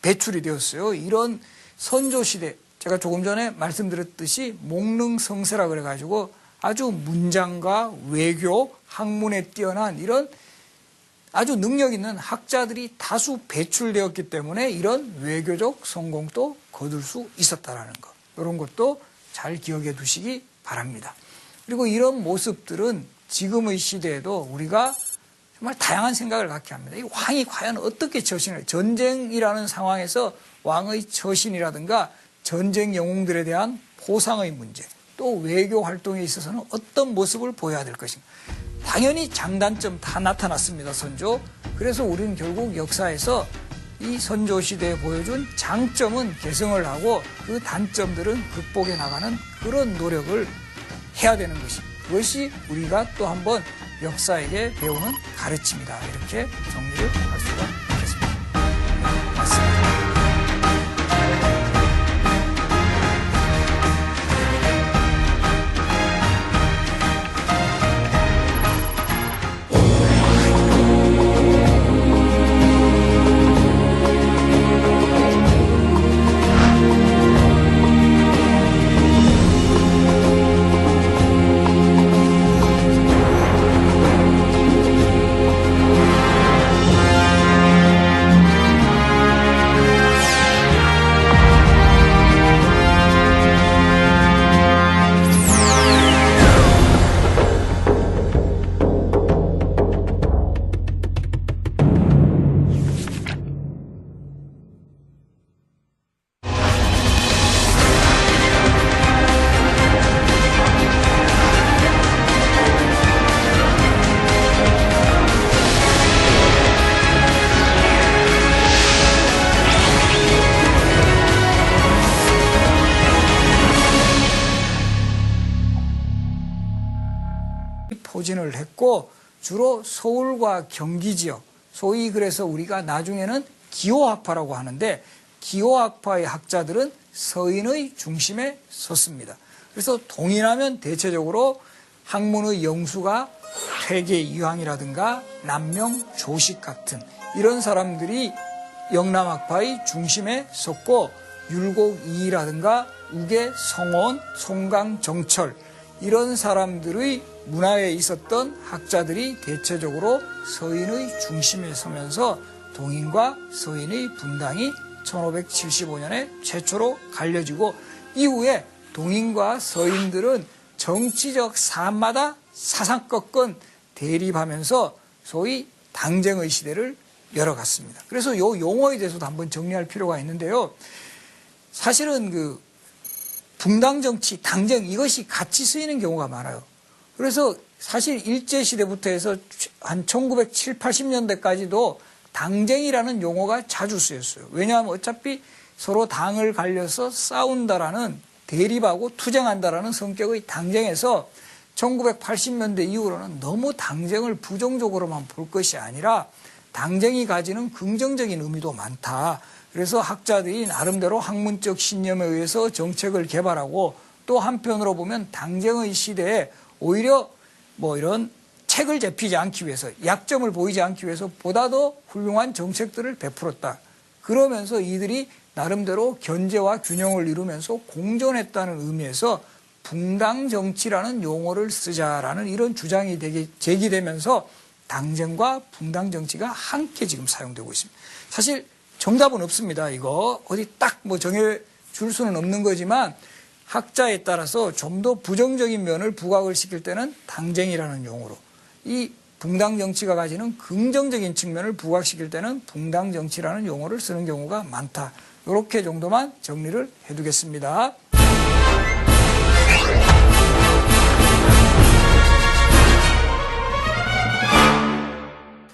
배출이 되었어요. 이런 선조 시대, 제가 조금 전에 말씀드렸듯이 목릉성세라 그래가지고 아주 문장과 외교, 학문에 뛰어난 이런 아주 능력 있는 학자들이 다수 배출되었기 때문에 이런 외교적 성공도 거둘 수 있었다라는 것, 이런 것도 잘 기억해 두시기 바랍니다. 그리고 이런 모습들은 지금의 시대에도 우리가 정말 다양한 생각을 갖게 합니다. 이 왕이 과연 어떻게 처신을, 전쟁이라는 상황에서 왕의 처신이라든가 전쟁 영웅들에 대한 보상의 문제, 또 외교 활동에 있어서는 어떤 모습을 보여야 될 것인가. 당연히 장단점 다 나타났습니다, 선조. 그래서 우리는 결국 역사에서 이 선조 시대에 보여준 장점은 개성을 하고 그 단점들은 극복해 나가는 그런 노력을 해야 되는 것입니다. 그것이 우리가 또 한번 역사에게 배우는 가르침이다, 이렇게 정리를 할 수가 있겠습니다. 네, 맞습니다. 포진을 했고 주로 서울과 경기 지역, 소위 그래서 우리가 나중에는 기호학파라고 하는데 기호학파의 학자들은 서인의 중심에 섰습니다. 그래서 동인하면 대체적으로 학문의 영수가 퇴계 이황이라든가 남명 조식 같은 이런 사람들이 영남학파의 중심에 섰고 율곡이라든가 우계 성원, 송강 정철 이런 사람들의 문화에 있었던 학자들이 대체적으로 서인의 중심에 서면서 동인과 서인의 분당이 1575년에 최초로 갈려지고 이후에 동인과 서인들은 정치적 사안마다 사상꺾은 대립하면서 소위 당쟁의 시대를 열어갔습니다. 그래서 이 용어에 대해서도 한번 정리할 필요가 있는데요. 사실은 분당 정치, 당쟁 이것이 같이 쓰이는 경우가 많아요. 그래서 사실 일제시대부터 해서 한 1970, 80년대까지도 당쟁이라는 용어가 자주 쓰였어요. 왜냐하면 어차피 서로 당을 갈려서 싸운다라는 대립하고 투쟁한다라는 성격의 당쟁에서 1980년대 이후로는 너무 당쟁을 부정적으로만 볼 것이 아니라 당쟁이 가지는 긍정적인 의미도 많다. 그래서 학자들이 나름대로 학문적 신념에 의해서 정책을 개발하고 또 한편으로 보면 당쟁의 시대에 오히려 이런 책을 제피지 않기 위해서 약점을 보이지 않기 위해서 보다 더 훌륭한 정책들을 베풀었다. 그러면서 이들이 나름대로 견제와 균형을 이루면서 공존했다는 의미에서 붕당 정치라는 용어를 쓰자라는 이런 주장이 제기되면서 당쟁과 붕당 정치가 함께 지금 사용되고 있습니다. 사실 정답은 없습니다. 이거 어디 딱 정해 줄 수는 없는 거지만 학자에 따라서 좀 더 부정적인 면을 부각을 시킬 때는 당쟁이라는 용어로, 이 붕당 정치가 가지는 긍정적인 측면을 부각시킬 때는 붕당 정치라는 용어를 쓰는 경우가 많다. 이렇게 정도만 정리를 해두겠습니다.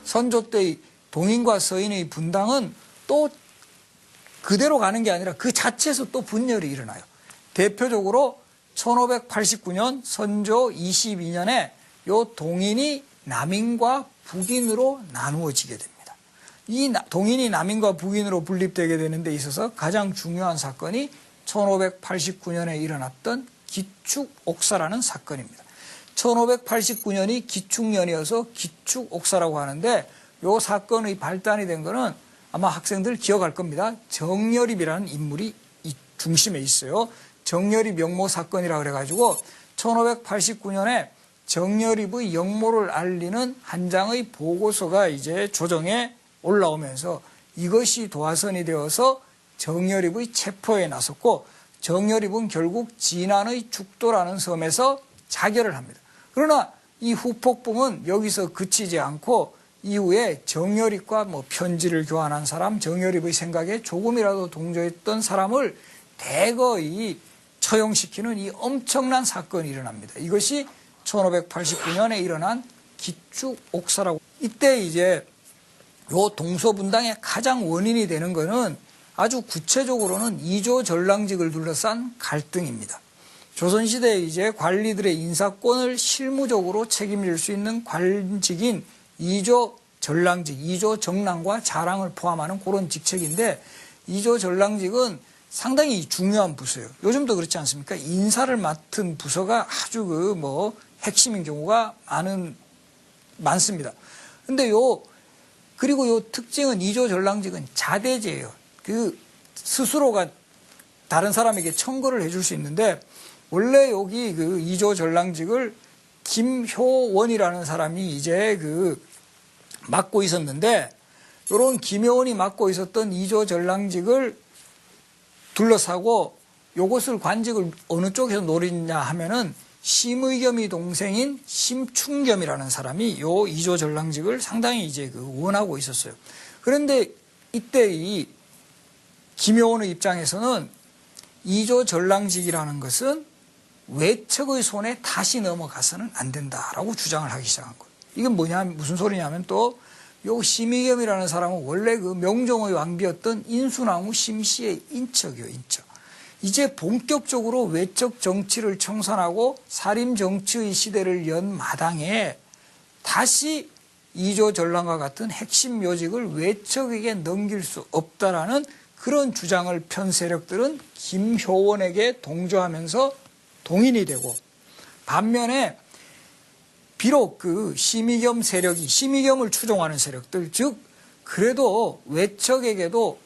선조 때의 동인과 서인의 분당은 또 그대로 가는 게 아니라 그 자체에서 또 분열이 일어나요. 대표적으로 1589년 선조 22년에 요 동인이 남인과 북인으로 나누어지게 됩니다. 이 동인이 남인과 북인으로 분립되게 되는 데 있어서 가장 중요한 사건이 1589년에 일어났던 기축옥사라는 사건입니다. 1589년이 기축년이어서 기축옥사라고 하는데 이 사건의 발단이 된 거는 아마 학생들 기억할 겁니다. 정여립이라는 인물이 이 중심에 있어요. 정여립 영모 사건이라고 그래가지고 1589년에 정여립의 영모를 알리는 한 장의 보고서가 이제 조정에 올라오면서 이것이 도화선이 되어서 정여립의 체포에 나섰고 정여립은 결국 진안의 죽도라는 섬에서 자결을 합니다. 그러나 이 후폭풍은 여기서 그치지 않고 이후에 정여립과 편지를 교환한 사람, 정여립의 생각에 조금이라도 동조했던 사람을 대거의 처형시키는 이 엄청난 사건이 일어납니다. 이것이 1589년에 일어난 기축옥사라고. 이때 이제 요 동서분당의 가장 원인이 되는 것은 아주 구체적으로는 이조 전랑직을 둘러싼 갈등입니다. 조선시대 이제 관리들의 인사권을 실무적으로 책임질 수 있는 관직인 이조 전랑직, 이조 정랑과 자랑을 포함하는 그런 직책인데 이조 전랑직은 상당히 중요한 부서예요. 요즘도 그렇지 않습니까? 인사를 맡은 부서가 아주 핵심인 경우가 많습니다. 근데 그리고 요 특징은 이조 전랑직은 자대제예요. 스스로가 다른 사람에게 청구를 해줄 수 있는데 원래 여기 이조 전랑직을 김효원이라는 사람이 이제 맡고 있었는데 이런 김효원이 맡고 있었던 이조 전랑직을 둘러싸고 요것을 관직을 어느 쪽에서 노리냐 하면은 심의겸이 동생인 심충겸이라는 사람이 요 이조 전랑직을 상당히 이제 원하고 있었어요. 그런데 이때 이 김효원의 입장에서는 이조 전랑직이라는 것은 외척의 손에 다시 넘어가서는 안 된다라고 주장을 하기 시작한 거예요. 이건 무슨 소리냐면 또 요 심의겸이라는 사람은 원래 명종의 왕비였던 인수나무 심씨의 인척이에요, 인척. 이제 본격적으로 외척 정치를 청산하고 사림 정치의 시대를 연 마당에 다시 이조 전랑과 같은 핵심 요직을 외척에게 넘길 수 없다라는 그런 주장을 편 세력들은 김효원에게 동조하면서 동인이 되고 반면에 비록 심의겸 세력이 심의겸을 추종하는 세력들 즉 그래도 외척에게도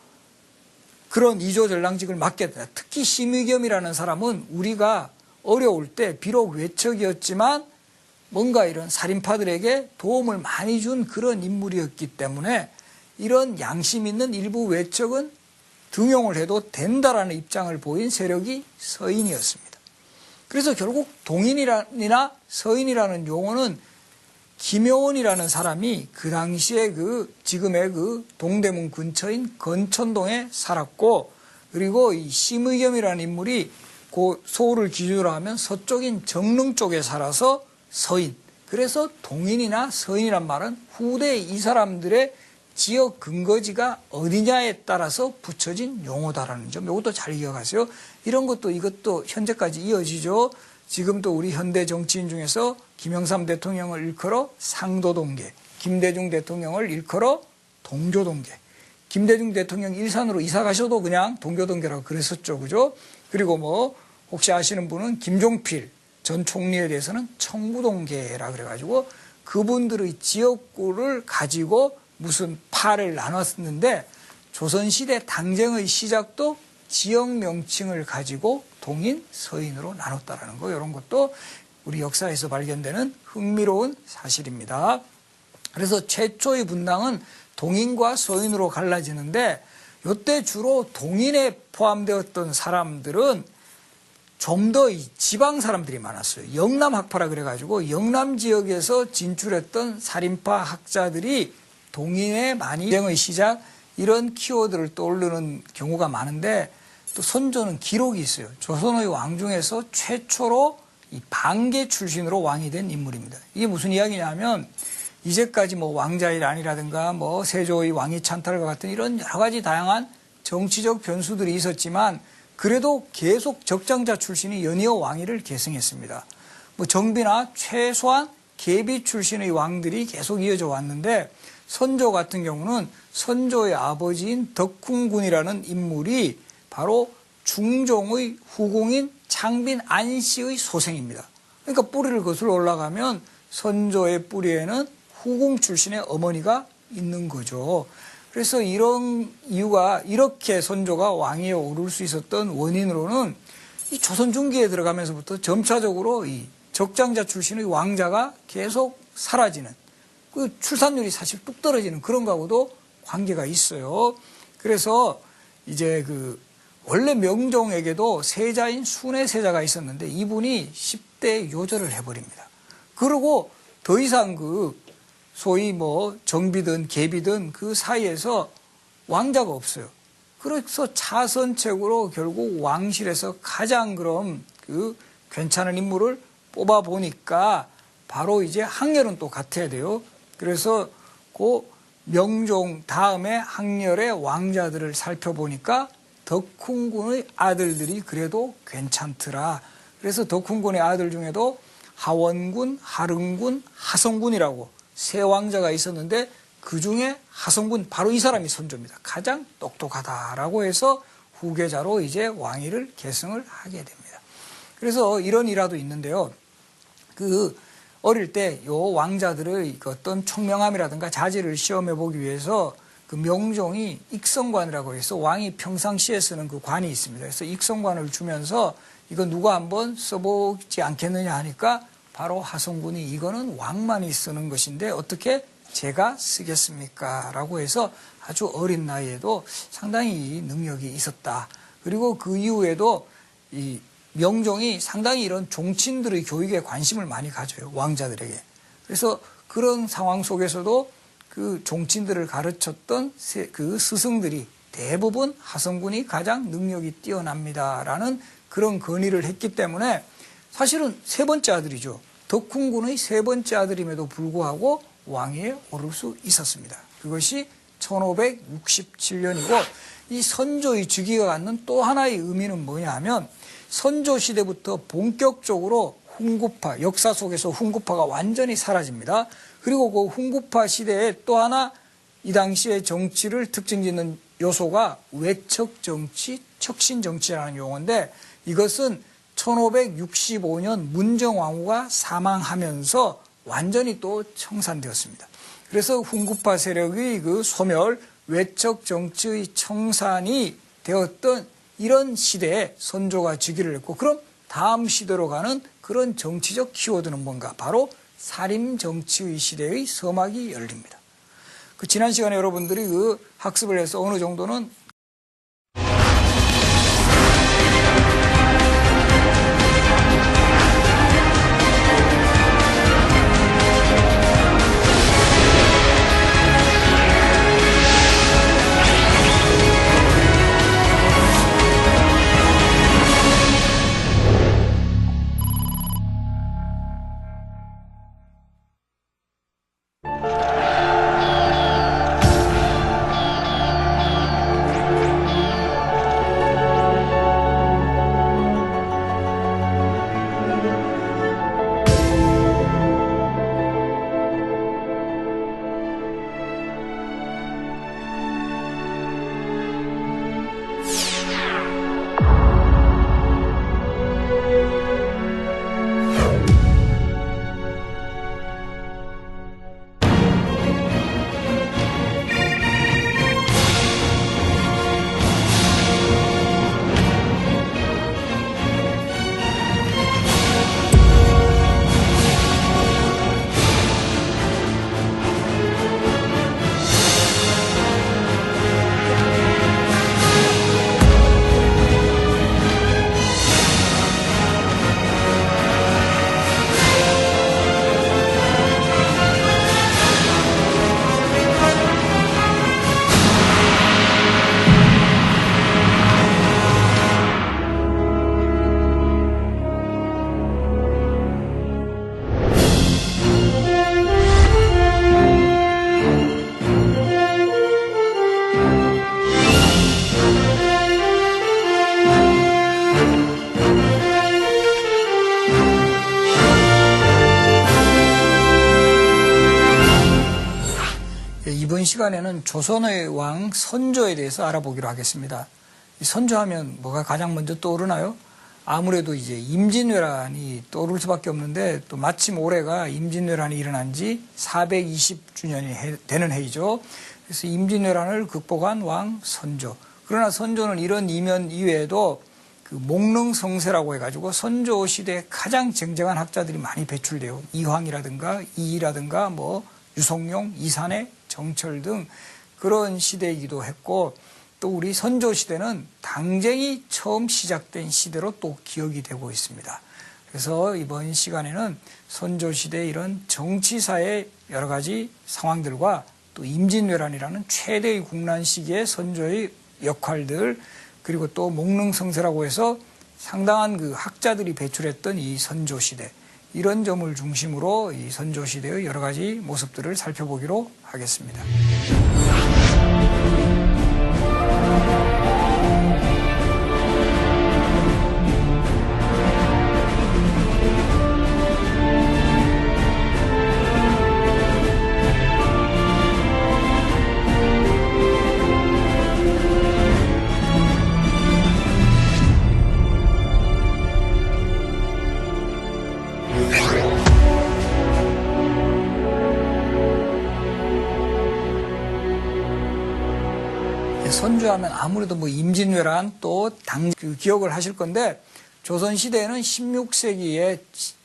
그런 이조 전랑직을 맡겠다. 특히 심의겸이라는 사람은 우리가 어려울 때 비록 외척이었지만 뭔가 이런 살인파들에게 도움을 많이 준 그런 인물이었기 때문에 이런 양심 있는 일부 외척은 등용을 해도 된다라는 입장을 보인 세력이 서인이었습니다. 그래서 결국 동인이나 서인이라는 용어는 김효원이라는 사람이 그 당시에 지금의 동대문 근처인 건천동에 살았고 그리고 이 심의겸이라는 인물이 서울을 기준으로 하면 서쪽인 정릉 쪽에 살아서 서인. 그래서 동인이나 서인이란 말은 후대 이 사람들의 지역 근거지가 어디냐에 따라서 붙여진 용어다라는 점 이것도 잘 기억하세요. 이것도 현재까지 이어지죠. 지금도 우리 현대 정치인 중에서 김영삼 대통령을 일컬어 상도동계, 김대중 대통령을 일컬어 동교동계, 김대중 대통령 일산으로 이사 가셔도 그냥 동교동계라고 그랬었죠. 그죠? 그리고 혹시 아시는 분은 김종필 전 총리에 대해서는 청구동계라 그래가지고 그분들의 지역구를 가지고 무슨 파를 나눴는데 조선시대 당쟁의 시작도 지역 명칭을 가지고 동인, 서인으로 나눴다라는 거 이런 것도 우리 역사에서 발견되는 흥미로운 사실입니다. 그래서 최초의 분당은 동인과 서인으로 갈라지는데 이때 주로 동인에 포함되었던 사람들은 좀 더 지방 사람들이 많았어요. 영남학파라 그래가지고 영남 지역에서 진출했던 살인파 학자들이 동인에 많이 전쟁의 시작 이런 키워드를 떠오르는 경우가 많은데 또 선조는 기록이 있어요. 조선의 왕 중에서 최초로 이 방계 출신으로 왕이 된 인물입니다. 이게 무슨 이야기냐면 이제까지 왕자의 난이라든가 세조의 왕위 찬탈과 같은 이런 여러 가지 다양한 정치적 변수들이 있었지만 그래도 계속 적장자 출신이 연이어 왕위를 계승했습니다. 뭐 정비나 최소한 계비 출신의 왕들이 계속 이어져 왔는데 선조 같은 경우는 선조의 아버지인 덕훈군이라는 인물이 바로 중종의 후궁인 창빈 안씨의 소생입니다. 그러니까 뿌리를 거슬러 올라가면 선조의 뿌리에는 후궁 출신의 어머니가 있는 거죠. 그래서 이런 이유가 이렇게 선조가 왕위에 오를 수 있었던 원인으로는 이 조선 중기에 들어가면서부터 점차적으로 이 적장자 출신의 왕자가 계속 사라지는 그 출산율이 사실 뚝 떨어지는 그런 거하고도 관계가 있어요. 그래서 이제 원래 명종에게도 세자인 순의세자가 있었는데 이분이 10대 요절을 해버립니다. 그리고 더 이상 소위 뭐 정비든 계비든 그 사이에서 왕자가 없어요. 그래서 차선책으로 결국 왕실에서 가장 그럼 괜찮은 인물을 뽑아 보니까 바로 이제 항렬은 또 같아야 돼요. 그래서 명종 다음에 항렬의 왕자들을 살펴보니까 덕훈군의 아들들이 그래도 괜찮더라. 그래서 덕훈군의 아들 중에도 하원군, 하릉군, 하성군이라고 세 왕자가 있었는데 그중에 하성군 바로 이 사람이 선조입니다. 가장 똑똑하다라고 해서 후계자로 이제 왕위를 계승을 하게 됩니다. 그래서 이런 일화도 있는데요. 어릴 때 요 왕자들의 어떤 총명함이라든가 자질을 시험해 보기 위해서 명종이 익성관이라고 해서 왕이 평상시에 쓰는 그 관이 있습니다. 그래서 익성관을 주면서 이거 누가 한번 써보지 않겠느냐 하니까 바로 하성군이 이거는 왕만이 쓰는 것인데 어떻게 제가 쓰겠습니까? 라고 해서 아주 어린 나이에도 상당히 능력이 있었다. 그리고 그 이후에도 이 명종이 상당히 이런 종친들의 교육에 관심을 많이 가져요. 왕자들에게. 그래서 그런 상황 속에서도 그 종친들을 가르쳤던 그 스승들이 대부분 하성군이 가장 능력이 뛰어납니다라는 그런 건의를 했기 때문에 사실은 세 번째 아들이죠. 덕훈군의 세 번째 아들임에도 불구하고 왕위에 오를 수 있었습니다. 그것이 1567년이고 이 선조의 즉위가 갖는 또 하나의 의미는 뭐냐 하면 선조 시대부터 본격적으로 훈구파, 역사 속에서 훈구파가 완전히 사라집니다. 그리고 그 훈구파 시대에 또 하나 이 당시의 정치를 특징짓는 요소가 외척정치, 척신정치라는 용어인데 이것은 1565년 문정왕후가 사망하면서 완전히 또 청산되었습니다. 그래서 훈구파 세력의 소멸, 외척정치의 청산이 되었던 이런 시대에 선조가 즉위를 했고 그럼 다음 시대로 가는 그런 정치적 키워드는 뭔가? 바로 살림정치의 시대의 서막이 열립니다. 지난 시간에 여러분들이 학습을 해서 어느 정도는 이번 시간에는 조선의 왕 선조에 대해서 알아보기로 하겠습니다. 이 선조하면 뭐가 가장 먼저 떠오르나요? 아무래도 이제 임진왜란이 떠오를 수밖에 없는데 또 마침 올해가 임진왜란이 일어난 지 420주년이 되는 해이죠. 그래서 임진왜란을 극복한 왕 선조. 그러나 선조는 이런 이면 이외에도 그 목릉성세라고 해가지고 선조 시대에 가장 쟁쟁한 학자들이 많이 배출돼요. 이황이라든가 이이라든가 뭐 유성룡, 이산해, 정철 등 그런 시대이기도 했고, 또 우리 선조 시대는 당쟁이 처음 시작된 시대로 또 기억이 되고 있습니다. 그래서 이번 시간에는 선조 시대의 이런 정치사의 여러 가지 상황들과 또 임진왜란이라는 최대의 국난 시기의 선조의 역할들, 그리고 또 목릉성세라고 해서 상당한 그 학자들이 배출했던 이 선조 시대, 이런 점을 중심으로 이 선조 시대의 여러 가지 모습들을 살펴보기로 하겠습니다. 선조하면 아무래도 뭐 임진왜란 또 기억을 하실 건데, 조선시대에는 16세기의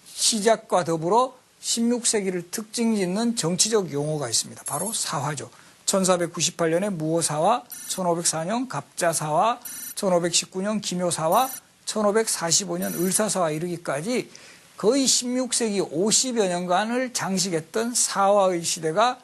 시작과 더불어 16세기를 특징 짓는 정치적 용어가 있습니다. 바로 사화죠. 1498년에 무오사화, 1504년 갑자사화, 1519년 기묘사화, 1545년 을사사화 이르기까지 거의 16세기 50여 년간을 장식했던 사화의 시대가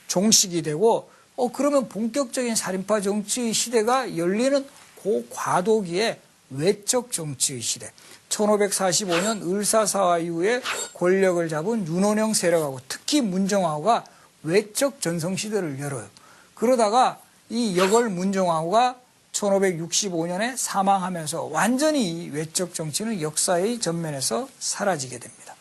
종식이 되고, 그러면 본격적인 살인파 정치의 시대가 열리는 그 과도기에 외적 정치의 시대. 1545년 을사사화 이후에 권력을 잡은 윤원영 세력하고 특히 문정왕후가 외적 전성시대를 열어요. 그러다가 이 여걸 문정왕후가 1565년에 사망하면서 완전히 외적 정치는 역사의 전면에서 사라지게 됩니다.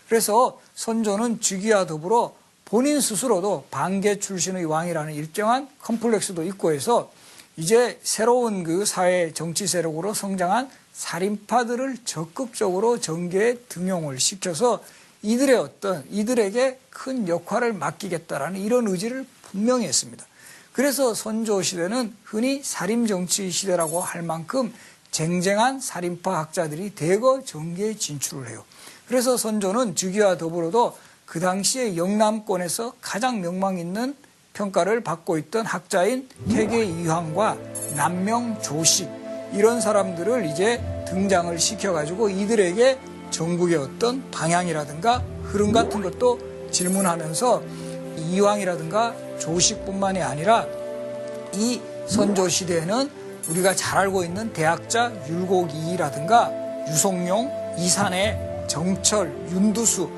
그래서 선조는 즉위와 더불어 본인 스스로도 반개 출신의 왕이라는 일정한 컴플렉스도 있고 해서 이제 새로운 그 사회 정치 세력으로 성장한 살인파들을 적극적으로 정계에 등용을 시켜서 이들에게 큰 역할을 맡기겠다라는 이런 의지를 분명히 했습니다. 그래서 선조 시대는 흔히 살인 정치 시대라고 할 만큼 쟁쟁한 살인파 학자들이 대거 정계에 진출을 해요. 그래서 선조는 즉위와 더불어도 그 당시에 영남권에서 가장 명망 있는 평가를 받고 있던 학자인 태계 이황과 남명 조식, 이런 사람들을 이제 등장을 시켜가지고 이들에게 전국의 어떤 방향이라든가 흐름 같은 것도 질문하면서 이황이라든가 조식뿐만이 아니라 이 선조 시대에는 우리가 잘 알고 있는 대학자 율곡이라든가 유성룡, 이산해, 정철, 윤두수,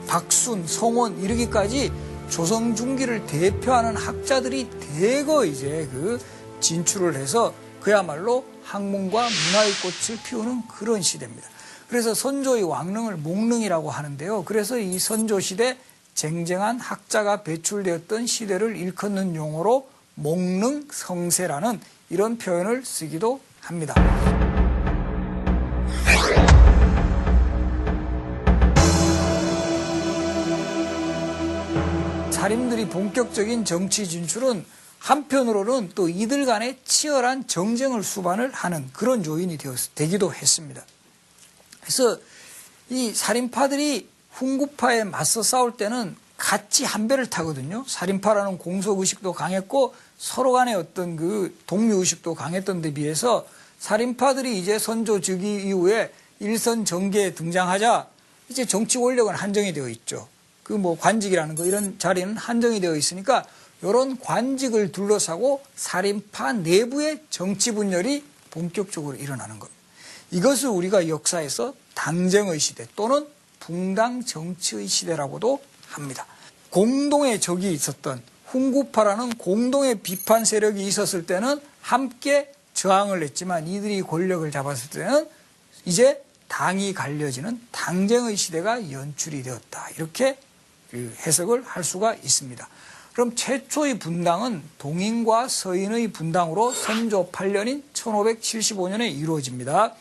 박순, 성원 이르기까지 조선 중기를 대표하는 학자들이 대거 이제 진출을 해서 그야말로 학문과 문화의 꽃을 피우는 그런 시대입니다. 그래서 선조의 왕릉을 목릉이라고 하는데요. 그래서 이 선조 시대 쟁쟁한 학자가 배출되었던 시대를 일컫는 용어로 목릉성세라는 이런 표현을 쓰기도 합니다. 살인들이 본격적인 정치 진출은 한편으로는 또 이들 간의 치열한 정쟁을 수반을 하는 그런 요인이 되기도 했습니다. 그래서 이 살인파들이 훈구파에 맞서 싸울 때는 같이 한 배를 타거든요. 살인파라는 공속의식도 강했고 서로 간의 어떤 그 동료의식도 강했던 데 비해서 살인파들이 이제 선조 즉위 이후에 일선 정계에 등장하자 이제 정치 권력은 한정이 되어 있죠. 관직이라는 거 이런 자리는 한정이 되어 있으니까 이런 관직을 둘러싸고 살인파 내부의 정치 분열이 본격적으로 일어나는 겁니다. 이것을 우리가 역사에서 당쟁의 시대 또는 붕당 정치의 시대라고도 합니다. 공동의 적이 있었던 훈구파라는 공동의 비판 세력이 있었을 때는 함께 저항을 했지만 이들이 권력을 잡았을 때는 이제 당이 갈려지는 당쟁의 시대가 연출이 되었다. 이렇게 해석을 할 수가 있습니다. 그럼 최초의 분당은 동인과 서인의 분당으로 선조 8년인 1575년에 이루어집니다.